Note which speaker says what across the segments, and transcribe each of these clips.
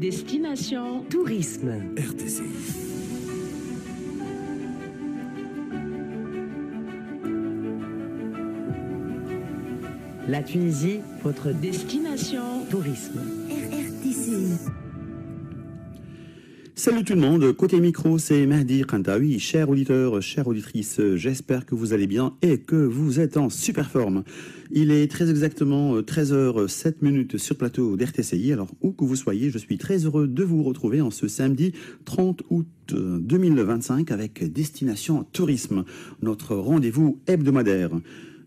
Speaker 1: destination tourisme.
Speaker 2: RTCI.
Speaker 1: La Tunisie, votre destination tourisme. RTCI.
Speaker 3: Salut tout le monde, côté micro, c'est Mahdi Kantaoui. Chers auditeurs, chères auditrices, j'espère que vous allez bien et que vous êtes en super forme. Il est très exactement 13h07 sur plateau d'RTCI. Alors, où que vous soyez, je suis très heureux de vous retrouver en ce samedi 30 août 2025 avec Destination Tourisme, notre rendez-vous hebdomadaire.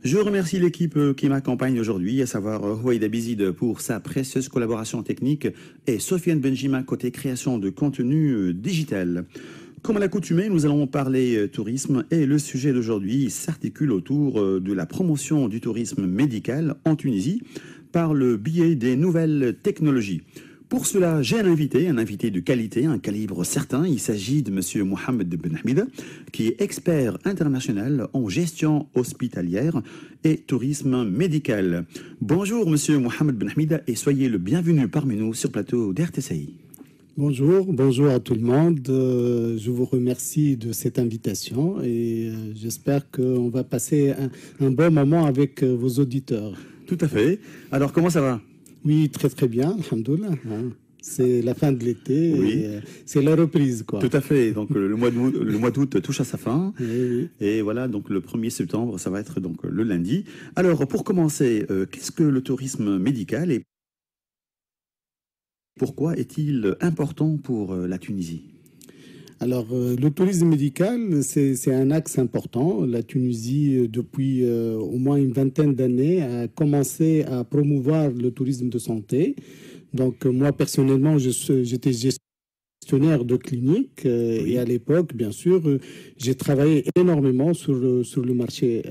Speaker 3: Je remercie l'équipe qui m'accompagne aujourd'hui, à savoir Houaïda Bizid pour sa précieuse collaboration technique et Sofiane Benjima côté création de contenu digital. Comme à l'accoutumée, nous allons parler tourisme et le sujet d'aujourd'hui s'articule autour de la promotion du tourisme médical en Tunisie par le biais des nouvelles technologies. Pour cela, j'ai un invité de qualité, un calibre certain. Il s'agit de monsieur Mohamed Ben Hamida, qui est expert international en gestion hospitalière et tourisme médical. Bonjour monsieur Mohamed Ben Hamida et soyez le bienvenu parmi nous sur plateau d'RTCI.
Speaker 4: Bonjour à tout le monde. Je vous remercie de cette invitation et j'espère qu'on va passer un bon moment avec vos auditeurs.
Speaker 3: Tout à fait. Alors comment ça va ?
Speaker 4: Oui, très très bien, alhamdoulilah. C'est la fin de l'été,
Speaker 3: oui.
Speaker 4: Et c'est la reprise, quoi.
Speaker 3: Tout à fait. Donc le mois d'août touche à sa fin.
Speaker 4: Oui.
Speaker 3: Et voilà, donc le 1er septembre, ça va être donc le lundi. Alors pour commencer, qu'est-ce que le tourisme médical et pourquoi est-il important pour la Tunisie ?
Speaker 4: Alors, le tourisme médical, c'est un axe important. La Tunisie, depuis au moins une vingtaine d'années, a commencé à promouvoir le tourisme de santé. Donc, moi, personnellement, j'étais gestionnaire de clinique oui. Et à l'époque, bien sûr, j'ai travaillé énormément sur le marché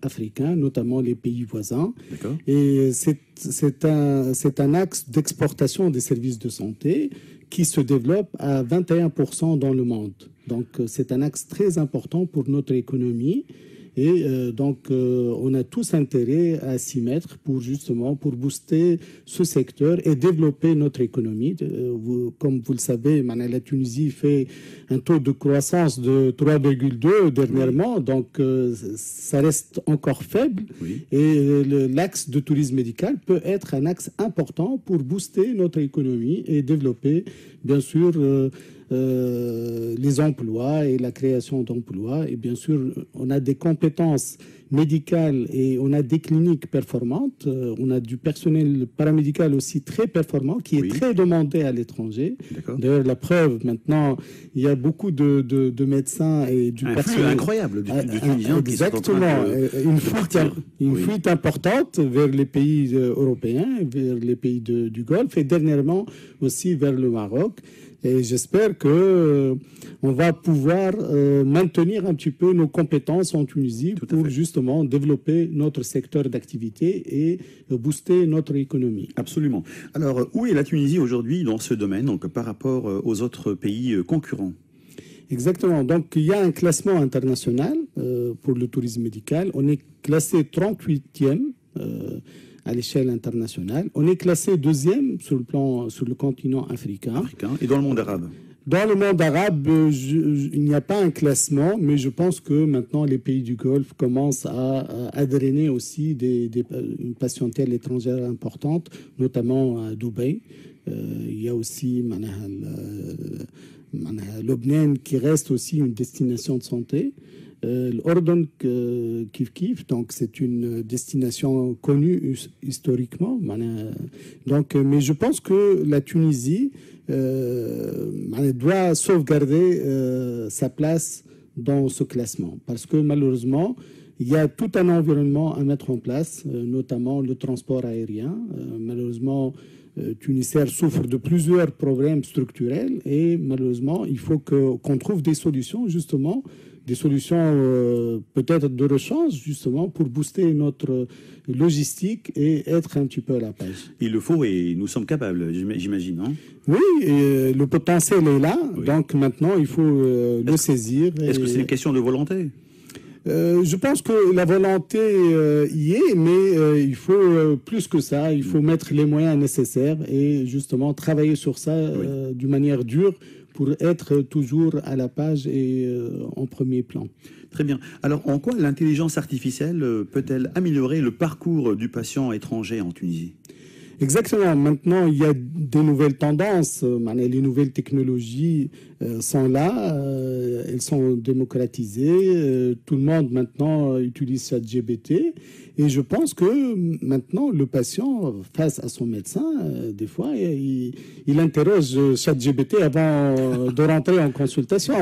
Speaker 4: africains, notamment les pays voisins.
Speaker 3: D'accord.
Speaker 4: Et c'est un axe d'exportation des services de santé qui se développe à 21% dans le monde. Donc, c'est un axe très important pour notre économie. Et on a tous intérêt à s'y mettre pour booster ce secteur et développer notre économie. Comme vous le savez, la Tunisie fait un taux de croissance de 3,2 dernièrement, oui. Donc ça reste encore faible. Oui. Et l'axe de tourisme médical peut être un axe important pour booster notre économie et développer, bien sûr, les emplois et la création d'emplois. Et bien sûr, on a des compétences médicales et on a des cliniques performantes. On a du personnel paramédical aussi très performant qui est oui. très demandé à l'étranger. D'ailleurs, la preuve, maintenant, il y a beaucoup de médecins et du personnel
Speaker 3: incroyable du Tunisien.
Speaker 4: Exactement. Une fuite importante vers les pays européens, vers les pays du Golfe et dernièrement aussi vers le Maroc. Et j'espère que on va pouvoir maintenir un petit peu nos compétences en Tunisie pour justement développer notre secteur d'activité et booster notre économie.
Speaker 3: Absolument. Alors, où est la Tunisie aujourd'hui dans ce domaine, donc par rapport aux autres pays concurrents ?
Speaker 4: Exactement. Donc, il y a un classement international pour le tourisme médical. On est classé 38e. À l'échelle internationale. On est classé 2e sur le continent africain.
Speaker 3: Et dans le monde arabe ?
Speaker 4: Dans le monde arabe, il n'y a pas un classement, mais je pense que maintenant les pays du Golfe commencent à drainer aussi une patientèle étrangère importante, notamment à Dubaï. Il y a aussi Lobnan qui reste aussi une destination de santé. L'Ordon Kif, donc c'est une destination connue historiquement. Donc, mais je pense que la Tunisie doit sauvegarder sa place dans ce classement parce que malheureusement, il y a tout un environnement à mettre en place, notamment le transport aérien. Malheureusement, Tunisair souffre de plusieurs problèmes structurels et malheureusement, il faut qu'on trouve des solutions justement. Des solutions peut-être de rechange justement pour booster notre logistique et être un petit peu à la page.
Speaker 3: Il le faut et nous sommes capables, j'imagine, non ?
Speaker 4: Oui, le potentiel est là, oui. Donc maintenant il faut le saisir.
Speaker 3: Est-ce que c'est une question de volonté ?
Speaker 4: Je pense que la volonté y est, mais il faut plus que ça. Il faut mettre les moyens nécessaires et justement travailler sur ça d'une manière dure pour être toujours à la page et en premier plan.
Speaker 3: Très bien. Alors, en quoi l'intelligence artificielle peut-elle améliorer le parcours du patient étranger en Tunisie ?
Speaker 4: Exactement. Maintenant, il y a des nouvelles tendances. Les nouvelles technologies sont là. Elles sont démocratisées. Tout le monde maintenant utilise ChatGPT. Et je pense que maintenant, le patient, face à son médecin, des fois, il interroge ChatGPT avant de rentrer en consultation.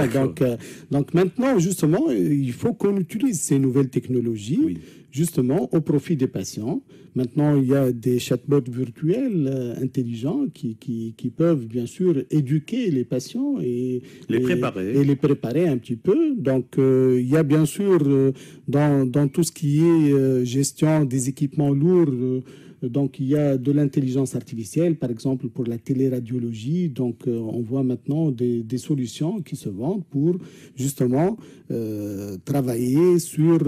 Speaker 4: Donc maintenant, justement, il faut qu'on utilise ces nouvelles technologies, justement, au profit des patients. Maintenant, il y a des chatbots virtuels intelligents qui peuvent, bien sûr, éduquer les patients et les préparer un petit peu. Donc, il y a, bien sûr, dans tout ce qui est gestion des équipements lourds, donc il y a de l'intelligence artificielle, par exemple pour la téléradiologie. Donc on voit maintenant des solutions qui se vendent pour justement travailler sur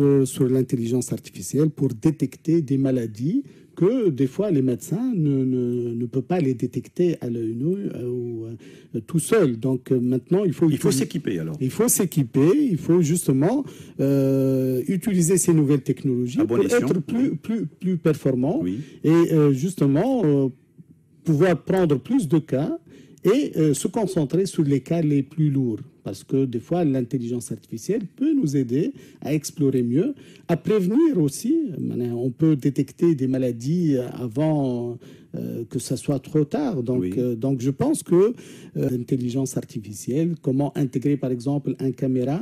Speaker 4: l'intelligence artificielle pour détecter des maladies que des fois les médecins ne peuvent pas les détecter à l'œil nu ou tout seul. Donc maintenant il faut
Speaker 3: s'équiper alors.
Speaker 4: Il faut s'équiper, il faut justement utiliser ces nouvelles technologies pour être plus performant et justement pouvoir prendre plus de cas et se concentrer sur les cas les plus lourds. Parce que des fois, l'intelligence artificielle peut nous aider à explorer mieux, à prévenir aussi. On peut détecter des maladies avant que ça soit trop tard. Donc je pense que l'intelligence artificielle, comment intégrer par exemple une caméra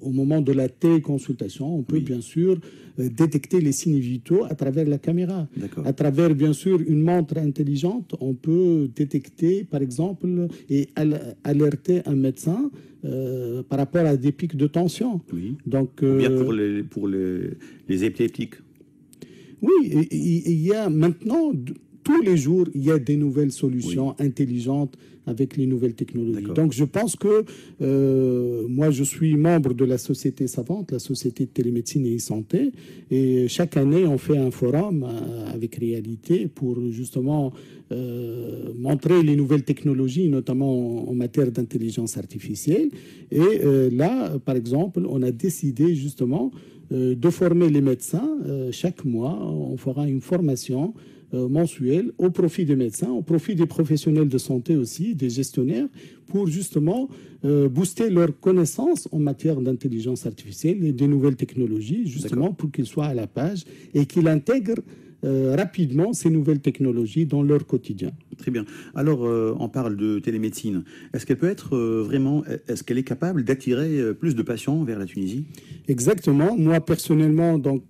Speaker 4: au moment de la téléconsultation, on peut bien sûr détecter les signes vitaux à travers la caméra. À travers bien sûr une montre intelligente, on peut détecter par exemple et alerter un médecin par rapport à des pics de tension.
Speaker 3: Donc, bien pour les épileptiques.
Speaker 4: Oui, il y a maintenant, tous les jours, il y a des nouvelles solutions intelligentes avec les nouvelles technologies. Donc je pense que moi je suis membre de la Société Savante, la Société de télémédecine et e-santé, et chaque année on fait un forum avec Réalité pour justement montrer les nouvelles technologies, notamment en matière d'intelligence artificielle. Et là, par exemple, on a décidé justement de former les médecins. Chaque mois, on fera une formation mensuelle au profit des médecins, au profit des professionnels de santé aussi, des gestionnaires, pour justement booster leurs connaissances en matière d'intelligence artificielle et des nouvelles technologies, justement pour qu'ils soient à la page et qu'ils intègrent rapidement ces nouvelles technologies dans leur quotidien.
Speaker 3: Très bien. Alors, on parle de télémédecine. Est-ce qu'elle peut être est-ce qu'elle est capable d'attirer plus de patients vers la Tunisie ?
Speaker 4: Exactement. Moi, personnellement, donc,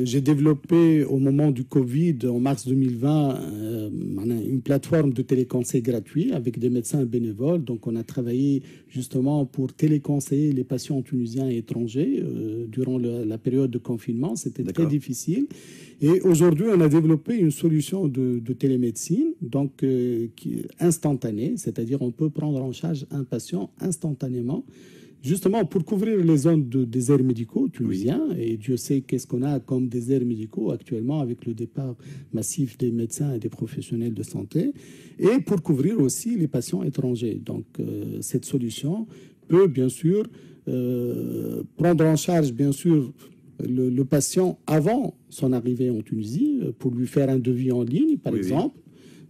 Speaker 4: j'ai développé au moment du Covid, en mars 2020, une plateforme de téléconseil gratuit avec des médecins bénévoles. Donc, on a travaillé justement pour téléconseiller les patients tunisiens et étrangers durant la période de confinement. C'était très difficile. Et aujourd'hui, on a développé une solution de télémédecine, donc qui est instantanée, c'est-à-dire on peut prendre en charge un patient instantanément, justement pour couvrir les zones de déserts médicaux tunisiens. Et Dieu sait qu'est-ce qu'on a comme déserts médicaux actuellement avec le départ massif des médecins et des professionnels de santé, et pour couvrir aussi les patients étrangers. Donc cette solution peut bien sûr prendre en charge bien sûr le patient avant son arrivée en Tunisie pour lui faire un devis en ligne, par exemple.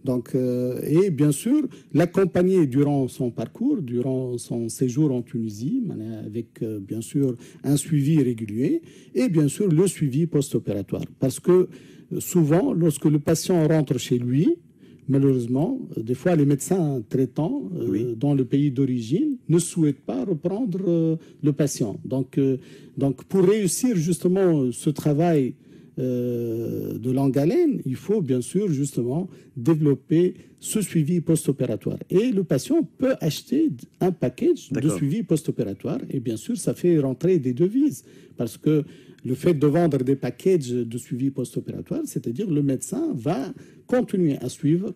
Speaker 4: Donc, et bien sûr, l'accompagner durant son parcours, durant son séjour en Tunisie, avec bien sûr un suivi régulier et bien sûr le suivi post-opératoire. Parce que souvent, lorsque le patient rentre chez lui, malheureusement, des fois, les médecins traitants dans le pays d'origine ne souhaitent pas reprendre le patient. Donc, pour réussir justement ce travail de longue haleine, il faut bien sûr justement développer ce suivi post-opératoire. Et le patient peut acheter un package de suivi post-opératoire. Et bien sûr, ça fait rentrer des devises. Parce que le fait de vendre des packages de suivi post-opératoire, c'est-à-dire le médecin va continuer à suivre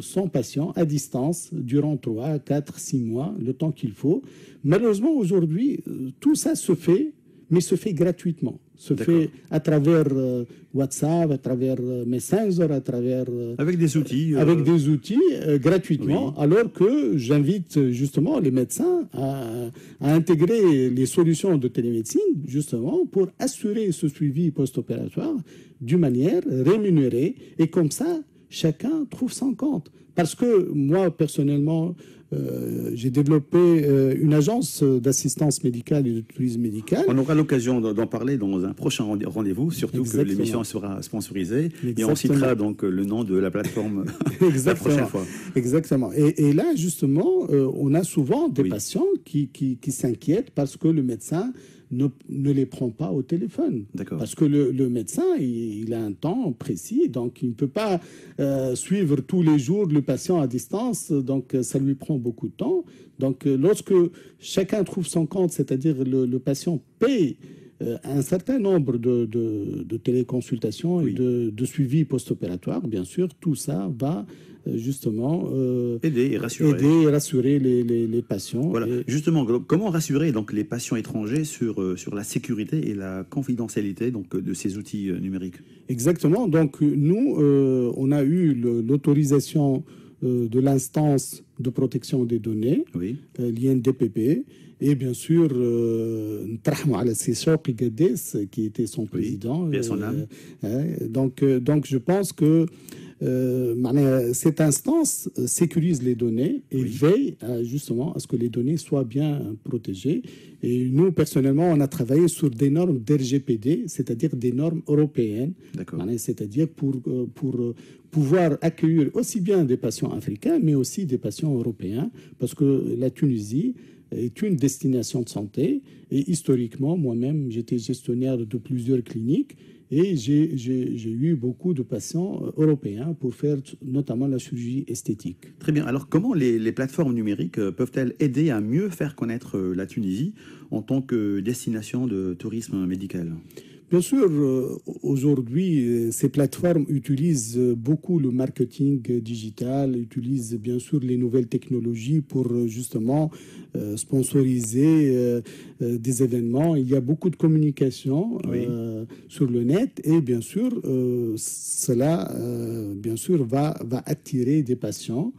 Speaker 4: son patient à distance durant 3, 4, 6 mois, le temps qu'il faut. Malheureusement, aujourd'hui, tout ça se fait, mais se fait gratuitement. Se fait à travers WhatsApp, à travers Messenger, à travers...
Speaker 3: avec des outils.
Speaker 4: Avec des outils gratuitement, oui. Alors que j'invite justement les médecins à intégrer les solutions de télémédecine, justement, pour assurer ce suivi post-opératoire d'une manière rémunérée. Et comme ça, chacun trouve son compte. Parce que moi, personnellement, j'ai développé une agence d'assistance médicale et de tourisme médical.
Speaker 3: On aura l'occasion d'en parler dans un prochain rendez-vous, surtout Exactement. Que l'émission sera sponsorisée. Exactement. Et on citera donc le nom de la plateforme la prochaine fois.
Speaker 4: Exactement. Et là, justement, on a souvent des patients qui s'inquiètent parce que le médecin ne les prend pas au téléphone. Parce que le médecin, il a un temps précis, donc il ne peut pas suivre tous les jours le patient à distance, donc ça lui prend beaucoup de temps. Donc lorsque chacun trouve son compte, c'est-à-dire le patient paye un certain nombre de téléconsultations et de suivi post-opératoire, bien sûr, tout ça va justement
Speaker 3: aider et rassurer
Speaker 4: les patients.
Speaker 3: Voilà. Justement, comment rassurer donc les patients étrangers sur la sécurité et la confidentialité donc de ces outils numériques?
Speaker 4: Exactement. Donc nous, on a eu l'autorisation de l'instance de protection des données, l'INDPP, et bien sûr, qui était son président. Donc je pense que cette instance sécurise les données et veille justement à ce que les données soient bien protégées. Et nous, personnellement, on a travaillé sur des normes d'RGPD, c'est-à-dire des normes européennes, c'est-à-dire pour pouvoir accueillir aussi bien des patients africains, mais aussi des patients européens, parce que la Tunisie est une destination de santé. Et historiquement, moi-même, j'étais gestionnaire de plusieurs cliniques et j'ai eu beaucoup de patients européens pour faire notamment la chirurgie esthétique.
Speaker 3: Très bien. Alors, comment les plateformes numériques peuvent-elles aider à mieux faire connaître la Tunisie en tant que destination de tourisme médical ?
Speaker 4: Bien sûr, aujourd'hui, ces plateformes utilisent beaucoup le marketing digital, utilisent bien sûr les nouvelles technologies pour justement sponsoriser des événements. Il y a beaucoup de communication sur le net et bien sûr, cela bien sûr va attirer des patients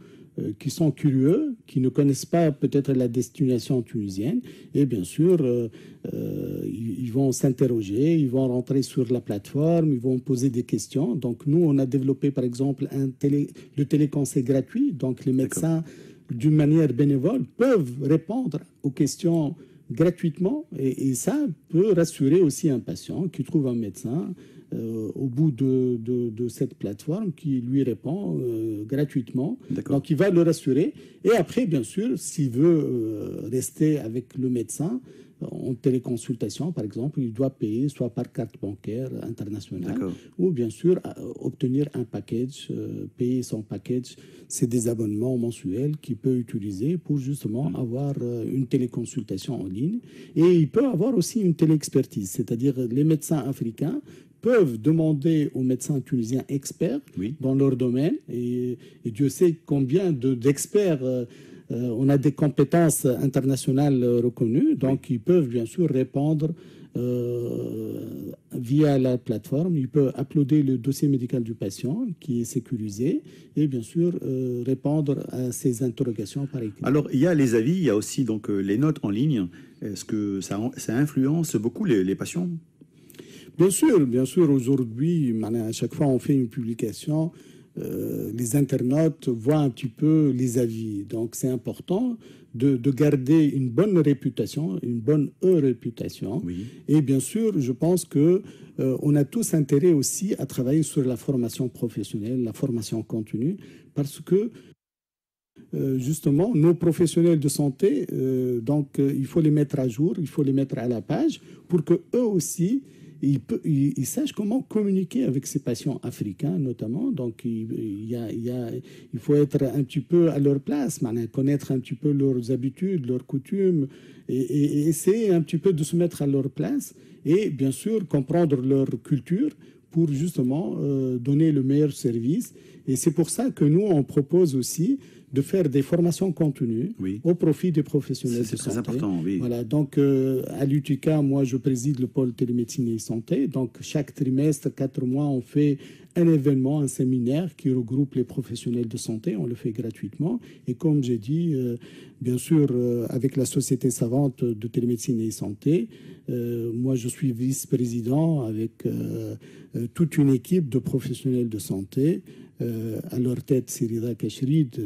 Speaker 4: qui sont curieux, qui ne connaissent pas peut-être la destination tunisienne, et bien sûr, ils vont s'interroger, ils vont rentrer sur la plateforme, ils vont poser des questions. Donc nous, on a développé par exemple le téléconseil gratuit, donc les médecins, d'une manière bénévole, peuvent répondre aux questions gratuitement, et ça peut rassurer aussi un patient qui trouve un médecin au bout de cette plateforme qui lui répond gratuitement. Donc, il va le rassurer. Et après, bien sûr, s'il veut rester avec le médecin en téléconsultation, par exemple, il doit payer soit par carte bancaire internationale ou bien sûr obtenir un package, payer son package. C'est des abonnements mensuels qu'il peut utiliser pour justement avoir une téléconsultation en ligne. Et il peut avoir aussi une téléexpertise, c'est-à-dire les médecins africains peuvent demander aux médecins tunisiens experts dans leur domaine, et Dieu sait combien d'experts, on a des compétences internationales reconnues, donc ils peuvent bien sûr répondre via la plateforme, ils peuvent uploader le dossier médical du patient qui est sécurisé et bien sûr répondre à ces interrogations par écrit.
Speaker 3: Alors il y a les avis, il y a aussi donc les notes en ligne. Est-ce que ça influence beaucoup les patients ?
Speaker 4: Bien sûr, aujourd'hui, à chaque fois on fait une publication, les internautes voient un petit peu les avis. Donc c'est important de garder une bonne réputation, une bonne réputation. Et bien sûr, je pense que on a tous intérêt aussi à travailler sur la formation professionnelle, la formation continue, parce que justement, nos professionnels de santé, il faut les mettre à jour, il faut les mettre à la page pour que eux aussi ils sachent comment communiquer avec ces patients africains, notamment. Donc, il faut être un petit peu à leur place, connaître un petit peu leurs habitudes, leurs coutumes, et essayer un petit peu de se mettre à leur place et bien sûr comprendre leur culture pour justement donner le meilleur service. Et c'est pour ça que nous, on propose aussi de faire des formations continues au profit des professionnels de santé.
Speaker 3: C'est très important, oui.
Speaker 4: Voilà, donc à l'UTK, moi, je préside le pôle télémédecine et santé. Donc, chaque trimestre, 4 mois, on fait un événement, un séminaire qui regroupe les professionnels de santé. On le fait gratuitement. Et comme j'ai dit, bien sûr, avec la Société savante de télémédecine et santé, moi, je suis vice-président avec toute une équipe de professionnels de santé. À leur tête, Sirida Kachrid,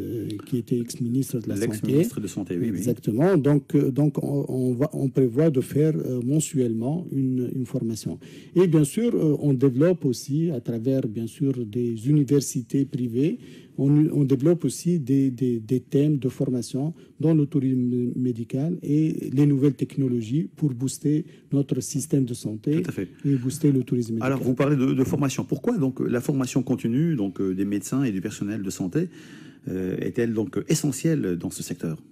Speaker 4: qui était ex-ministre de la Santé.
Speaker 3: L'ex-ministre de Santé, oui.
Speaker 4: Exactement. Donc on prévoit de faire mensuellement une formation. Et bien sûr, on développe aussi, à travers, bien sûr, des universités privées, on développe aussi des thèmes de formation dans le tourisme médical et les nouvelles technologies pour booster notre système de santé et booster le tourisme médical.
Speaker 3: Alors, vous parlez de formation. Pourquoi donc la formation continue donc, des médecins et du personnel de santé est-elle donc essentielle dans ce secteur ?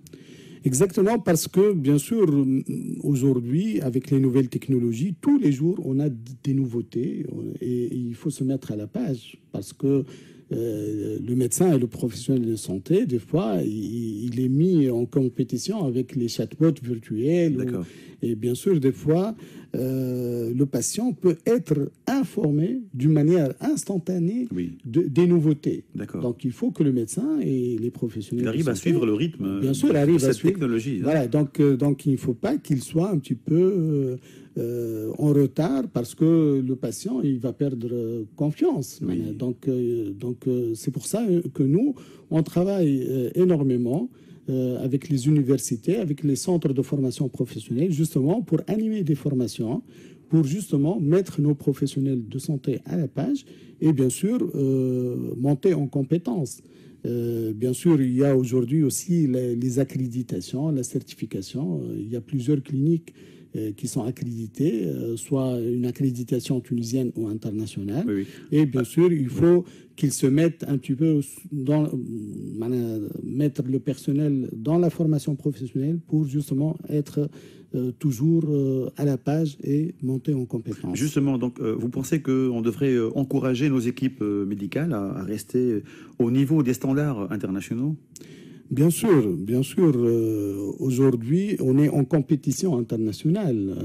Speaker 4: Exactement, parce que, bien sûr, aujourd'hui, avec les nouvelles technologies, tous les jours, on a des nouveautés et il faut se mettre à la page parce que le médecin et le professionnel de santé, des fois, il est mis en compétition avec les chatbots virtuels. Et bien sûr, des fois, le patient peut être informé d'une manière instantanée des nouveautés. Donc, il faut que le médecin et les professionnels
Speaker 3: arrivent à suivre le rythme
Speaker 4: de cette
Speaker 3: technologie.
Speaker 4: Voilà, donc il ne faut pas qu'il soit un petit peu en retard parce que le patient il va perdre confiance. Donc c'est pour ça que nous, on travaille énormément avec les universités, avec les centres de formation professionnelle, justement pour animer des formations, pour justement mettre nos professionnels de santé à la page et bien sûr monter en compétences. Bien sûr, il y a aujourd'hui aussi les accréditations, la certification. Il y a plusieurs cliniques qui sont accréditées, soit une accréditation tunisienne ou internationale. Et bien sûr, il faut qu'ils se mettent un petit peu mettre le personnel dans la formation professionnelle pour justement être toujours à la page et monter en compétence.
Speaker 3: Justement, donc, vous pensez qu'on devrait encourager nos équipes médicales à rester au niveau des standards internationaux ?
Speaker 4: Bien sûr. Aujourd'hui, on est en compétition internationale.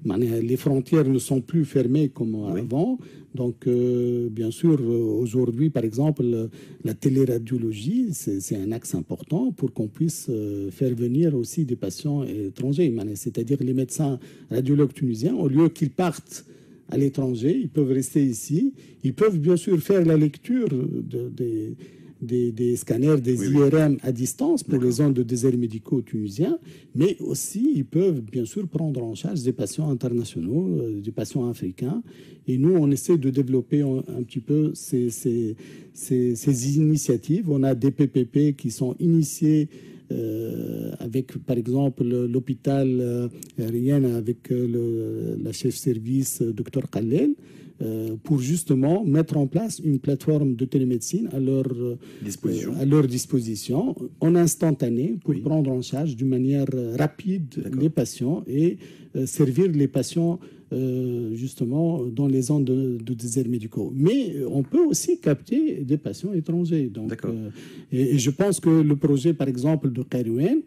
Speaker 4: Les frontières ne sont plus fermées comme avant. Donc, bien sûr, aujourd'hui, par exemple, la téléradiologie, c'est un axe important pour qu'on puisse faire venir aussi des patients étrangers. C'est-à-dire les médecins radiologues tunisiens, au lieu qu'ils partent à l'étranger, ils peuvent rester ici. Ils peuvent bien sûr faire la lecture des scanners, des IRM à distance pour les zones de déserts médicaux tunisiens, mais aussi ils peuvent bien sûr prendre en charge des patients internationaux, des patients africains. Et nous, on essaie de développer un petit peu ces initiatives. On a des PPP qui sont initiés avec, par exemple, l'hôpital aérien avec la chef-service, Dr Khalel, pour justement mettre en place une plateforme de télémédecine à leur disposition en instantané pour prendre en charge d'une manière rapide les patients et servir les patients justement dans les zones de déserts médicaux. Mais on peut aussi capter des patients étrangers. Donc, et je pense que le projet, par exemple, de Kairouane,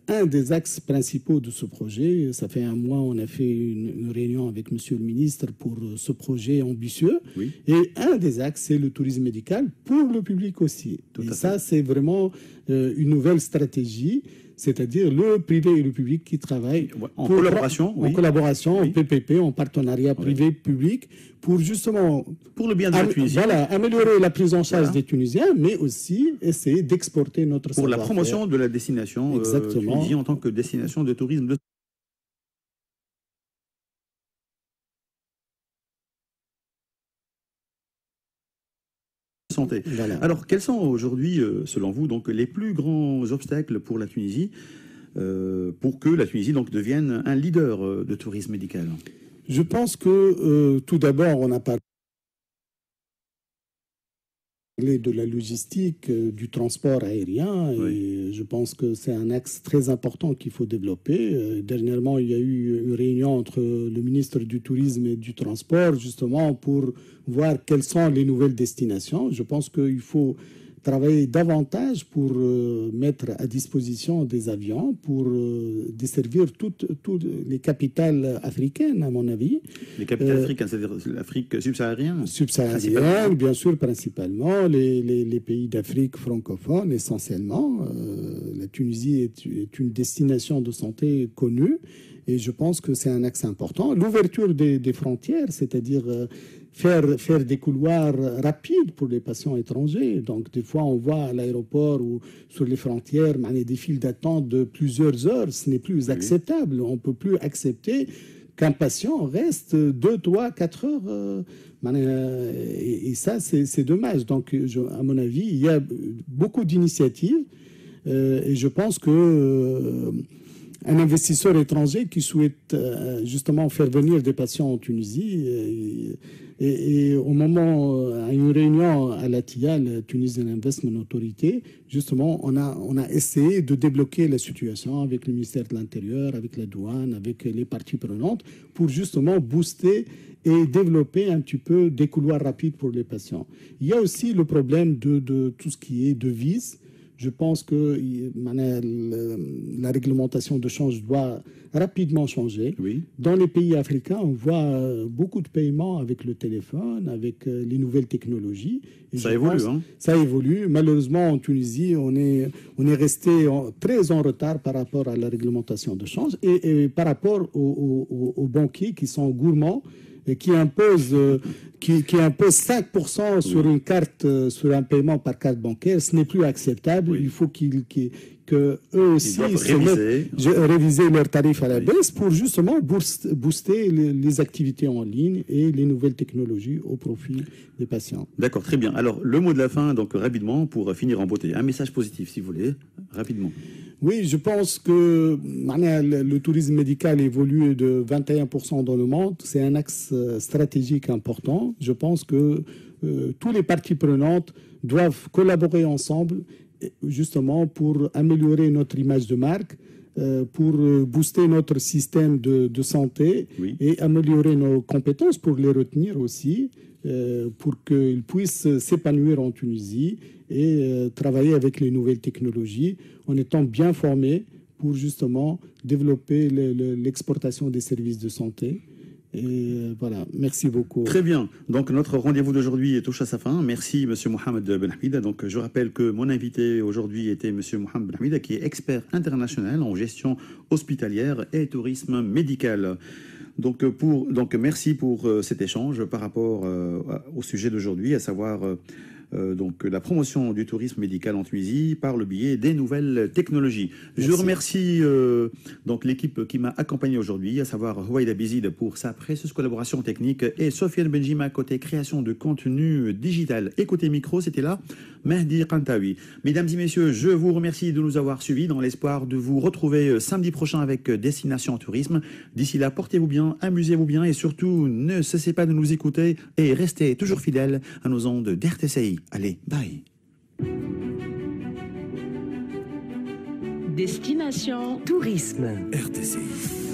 Speaker 4: un des axes principaux de ce projet, ça fait un mois, on a fait une réunion avec Monsieur le ministre pour ce projet ambitieux. Et un des axes, c'est le tourisme médical pour le public aussi. Et ça, c'est vraiment une nouvelle stratégie, c'est-à-dire le privé et le public qui travaillent
Speaker 3: en collaboration,
Speaker 4: en PPP, en partenariat privé-public, pour justement
Speaker 3: pour le bien de la Tunisie.
Speaker 4: Améliorer la prise en charge des Tunisiens, mais aussi essayer d'exporter notre
Speaker 3: pour la promotion de la destination Tunisie en tant que destination de tourisme. Santé. Alors, quels sont aujourd'hui, selon vous, donc, les plus grands obstacles pour la Tunisie, pour que la Tunisie donc, devienne un leader de tourisme médical ?
Speaker 4: Je pense que tout d'abord, on n'a pas De la logistique, du transport aérien, et je pense que c'est un axe très important qu'il faut développer. Dernièrement, il y a eu une réunion entre le ministre du Tourisme et du Transport, justement, pour voir quelles sont les nouvelles destinations. Je pense qu'il faut travailler davantage pour mettre à disposition des avions pour desservir toutes les capitales africaines, à mon avis.
Speaker 3: Les capitales africaines, c'est-à-dire l'Afrique subsaharienne?
Speaker 4: Subsaharienne, bien sûr, principalement. Les pays d'Afrique francophone, essentiellement. La Tunisie est une destination de santé connue. Et je pense que c'est un axe important. L'ouverture des frontières, c'est-à-dire faire des couloirs rapides pour les patients étrangers. Donc, des fois, on voit à l'aéroport ou sur les frontières des files d'attente de plusieurs heures. Ce n'est plus acceptable. On ne peut plus accepter qu'un patient reste 2, 3, 4 heures. Et ça, c'est dommage. Donc, à mon avis, il y a beaucoup d'initiatives. Et je pense que un investisseur étranger qui souhaite justement faire venir des patients en Tunisie, et au moment, à une réunion à la TIA, la Tunisian Investment Authority, justement, on a essayé de débloquer la situation avec le ministère de l'Intérieur, avec la douane, avec les parties prenantes, pour justement booster et développer un petit peu des couloirs rapides pour les patients. Il y a aussi le problème de tout ce qui est devises. Je pense que la réglementation de change doit rapidement changer. Oui. Dans les pays africains, on voit beaucoup de paiements avec le téléphone, avec les nouvelles technologies. Et
Speaker 3: ça évolue, hein?
Speaker 4: Ça évolue. Malheureusement, en Tunisie, on est resté très en retard par rapport à la réglementation de change et par rapport aux banquiers qui sont gourmands et qui imposent 5% sur une carte, sur un paiement par carte bancaire. Ce n'est plus acceptable. Oui. Il faut qu'eux aussi réviser leurs tarifs à la baisse pour justement booster les activités en ligne et les nouvelles technologies au profit des patients.
Speaker 3: D'accord, très bien. Alors, le mot de la fin, donc rapidement, pour finir en beauté. Un message positif, si vous voulez, rapidement.
Speaker 4: Oui, je pense que le tourisme médical évolue de 21% dans le monde. C'est un axe stratégique important. Je pense que tous les parties prenantes doivent collaborer ensemble justement pour améliorer notre image de marque, pour booster notre système de santé et améliorer nos compétences pour les retenir aussi, pour qu'ils puissent s'épanouir en Tunisie et travailler avec les nouvelles technologies en étant bien formés pour justement développer l'exportation des services de santé. Et voilà, merci beaucoup.
Speaker 3: Très bien. Donc, notre rendez-vous d'aujourd'hui touche à sa fin. Merci, M. Mohamed Ben Hamida. Donc, je rappelle que mon invité aujourd'hui était M. Mohamed Ben Hamida, qui est expert international en gestion hospitalière et tourisme médical. Donc, merci pour cet échange par rapport au sujet d'aujourd'hui, à savoir donc la promotion du tourisme médical en Tunisie par le biais des nouvelles technologies. Merci. Je remercie donc l'équipe qui m'a accompagné aujourd'hui, à savoir Houaïda Bizid pour sa précieuse collaboration technique et Sofiane Benjima côté création de contenu digital. Et côté micro, c'était là Mehdi Kantaoui. Mesdames et messieurs, je vous remercie de nous avoir suivis dans l'espoir de vous retrouver samedi prochain avec Destination Tourisme. D'ici là, portez-vous bien, amusez-vous bien et surtout ne cessez pas de nous écouter et restez toujours fidèles à nos ondes d'RTCI. Allez, bye.
Speaker 1: Destination Tourisme.
Speaker 3: RTCI.